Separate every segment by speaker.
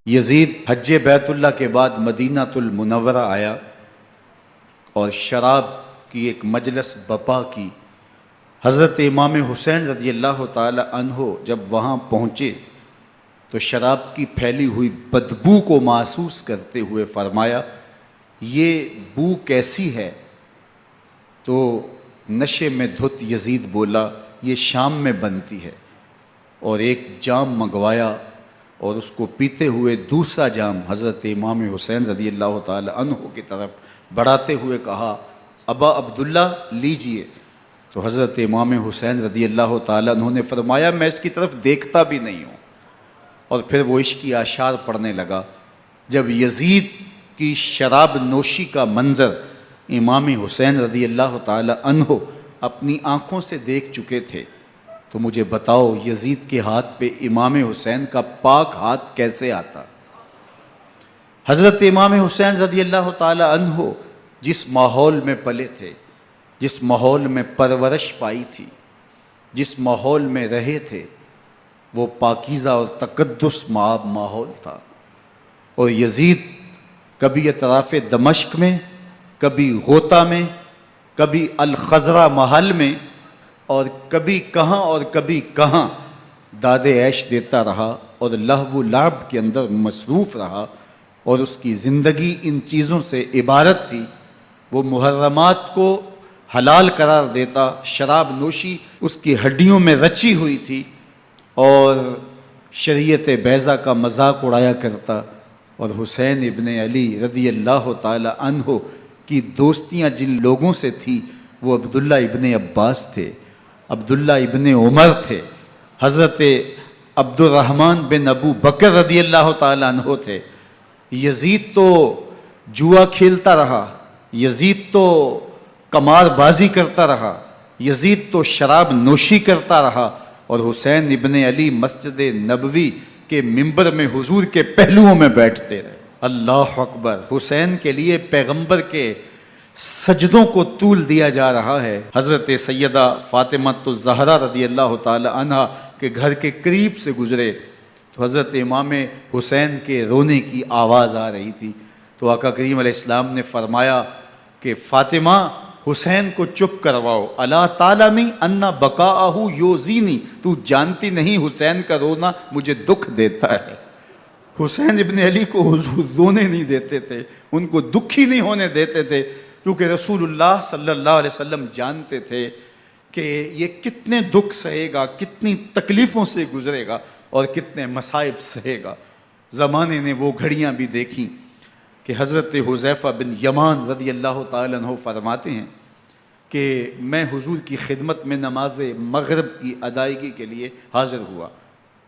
Speaker 1: یزید حج بیت اللہ کے بعد مدینہ المنورہ آیا اور شراب کی ایک مجلس بپا کی۔ حضرت امام حسین رضی اللہ تعالی عنہ جب وہاں پہنچے تو شراب کی پھیلی ہوئی بدبو کو محسوس کرتے ہوئے فرمایا، یہ بو کیسی ہے؟ تو نشے میں دھت یزید بولا، یہ شام میں بنتی ہے، اور ایک جام منگوایا اور اس کو پیتے ہوئے دوسرا جام حضرت امام حسین رضی اللہ تعالی عنہ کی طرف بڑھاتے ہوئے کہا، ابا عبداللہ لیجئے۔ تو حضرت امام حسین رضی اللہ تعالی عنہ نے فرمایا، میں اس کی طرف دیکھتا بھی نہیں ہوں، اور پھر وہ عشقی اشعار پڑھنے لگا۔ جب یزید کی شراب نوشی کا منظر امام حسین رضی اللہ تعالی عنہ اپنی آنکھوں سے دیکھ چکے تھے تو مجھے بتاؤ یزید کے ہاتھ پہ امام حسین کا پاک ہاتھ کیسے آتا؟ حضرت امام حسین رضی اللہ تعالی عنہ جس ماحول میں پلے تھے، جس ماحول میں پرورش پائی تھی، جس ماحول میں رہے تھے، وہ پاکیزہ اور تقدس مآب ماحول تھا، اور یزید کبھی اطراف دمشق میں، کبھی غوطہ میں، کبھی الخضرہ محل میں، اور کبھی کہاں اور کبھی کہاں داد عیش دیتا رہا اور لہو و لعب کے اندر مصروف رہا، اور اس کی زندگی ان چیزوں سے عبارت تھی۔ وہ محرمات کو حلال قرار دیتا، شراب نوشی اس کی ہڈیوں میں رچی ہوئی تھی، اور شریعت بیضہ کا مذاق اڑایا کرتا، اور حسین ابن علی رضی اللہ تعالی عنہ کی دوستیاں جن لوگوں سے تھی وہ عبداللہ ابن عباس تھے، عبداللہ ابن عمر تھے، حضرت عبد الرحمن بن ابو بکر رضی اللہ تعالی عنہ تھے۔ یزید تو جوا کھیلتا رہا، یزید تو قمار بازی کرتا رہا، یزید تو شراب نوشی کرتا رہا، اور حسین ابن علی مسجد نبوی کے منبر میں حضور کے پہلوؤں میں بیٹھتے رہے۔ اللہ اکبر! حسین کے لیے پیغمبر کے سجدوں کو طول دیا جا رہا ہے۔ حضرت سیدہ فاطمہ الزہرا رضی اللہ تعالی عنہ کے گھر کے قریب سے گزرے تو حضرت امام حسین کے رونے کی آواز آ رہی تھی، تو آقا کریم علیہ السلام نے فرمایا کہ فاطمہ حسین کو چپ کرواؤ، الا تعلمی ان بقاءہ یوزینی، تو جانتی نہیں حسین کا رونا مجھے دکھ دیتا ہے۔ حسین ابن علی کو حضور رونے نہیں دیتے تھے، ان کو دکھی نہیں ہونے دیتے تھے، کیونکہ رسول اللہ صلی اللہ علیہ وسلم جانتے تھے کہ یہ کتنے دکھ سہے گا، کتنی تکلیفوں سے گزرے گا، اور کتنے مصائب سہے گا۔ زمانے نے وہ گھڑیاں بھی دیکھیں کہ حضرت حذیفہ بن یمان رضی اللہ تعالی عنہ فرماتے ہیں کہ میں حضور کی خدمت میں نماز مغرب کی ادائیگی کے لیے حاضر ہوا،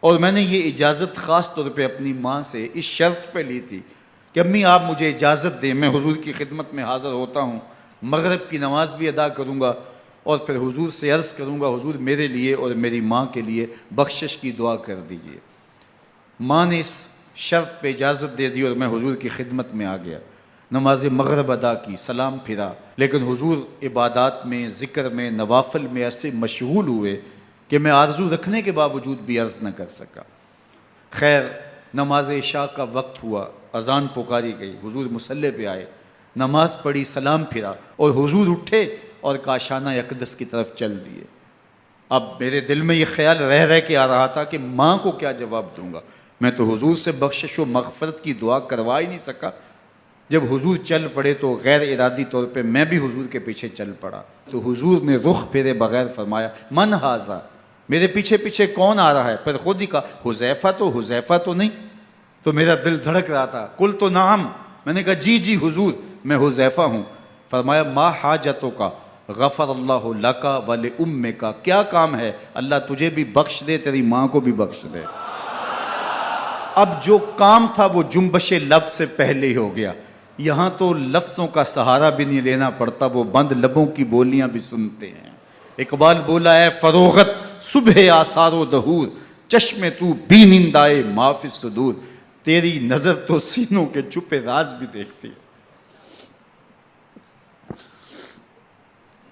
Speaker 1: اور میں نے یہ اجازت خاص طور پہ اپنی ماں سے اس شرط پہ لی تھی کہ امی آپ مجھے اجازت دیں، میں حضور کی خدمت میں حاضر ہوتا ہوں، مغرب کی نماز بھی ادا کروں گا، اور پھر حضور سے عرض کروں گا حضور میرے لیے اور میری ماں کے لیے بخشش کی دعا کر دیجئے۔ ماں نے اس شرط پہ اجازت دے دی اور میں حضور کی خدمت میں آ گیا، نماز مغرب ادا کی، سلام پھرا، لیکن حضور عبادات میں، ذکر میں، نوافل میں ایسے مشغول ہوئے کہ میں آرزو رکھنے کے باوجود بھی عرض نہ کر سکا۔ خیر نماز عشاء کا وقت ہوا، اذان پکاری گئی، حضور مصلی پہ آئے، نماز پڑھی، سلام پھرا، اور حضور اٹھے اور کاشانہ اقدس کی طرف چل دیے۔ اب میرے دل میں یہ خیال رہ کے آ رہا تھا کہ ماں کو کیا جواب دوں گا، میں تو حضور سے بخشش و مغفرت کی دعا کروا ہی نہیں سکا۔ جب حضور چل پڑے تو غیر ارادی طور پہ میں بھی حضور کے پیچھے چل پڑا، تو حضور نے رخ پھیرے بغیر فرمایا، من ھذا، میرے پیچھے پیچھے کون آ رہا ہے؟ پھر خود ہی کہا حذیفہ تو نہیں؟ تو میرا دل دھڑک رہا تھا، قلت نعم، میں نے کہا جی حضور میں حذیفہ ہوں۔ فرمایا ما حاجتک غفر اللہ لک ولامک، کیا کام ہے؟ اللہ تجھے بھی بخش دے، تیری ماں کو بھی بخش دے۔ اب جو کام تھا وہ جنبش لب سے پہلے ہی ہو گیا، یہاں تو لفظوں کا سہارا بھی نہیں لینا پڑتا، وہ بند لبوں کی بولیاں بھی سنتے ہیں۔ اقبال بولا ہے فروغت صبح آثار و دہور، چشم تو بی نندائے ما فی الصدور، تیری نظر تو سینوں کے چھپے راز بھی دیکھتی ہے۔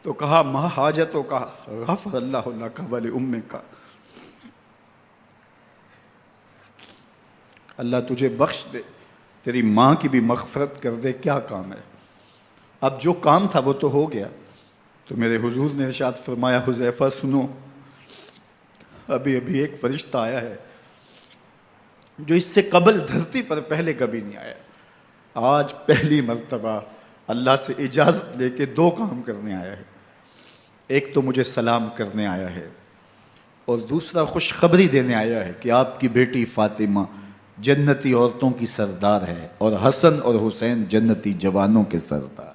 Speaker 1: تو کہا ما حاجتوں کا غفر اللہ لک ولی امک، اللہ تجھے بخش دے، تیری ماں کی بھی مغفرت کر دے، کیا کام ہے؟ اب جو کام تھا وہ تو ہو گیا۔ تو میرے حضور نے ارشاد فرمایا حذیفہ سنو، ابھی ابھی ایک فرشتہ آیا ہے جو اس سے قبل دھرتی پر پہلے کبھی نہیں آیا، آج پہلی مرتبہ اللہ سے اجازت لے کے 2 کام کرنے آیا ہے۔ ایک تو مجھے سلام کرنے آیا ہے، اور دوسرا خوشخبری دینے آیا ہے کہ آپ کی بیٹی فاطمہ جنتی عورتوں کی سردار ہے، اور حسن اور حسین جنتی جوانوں کے سردار۔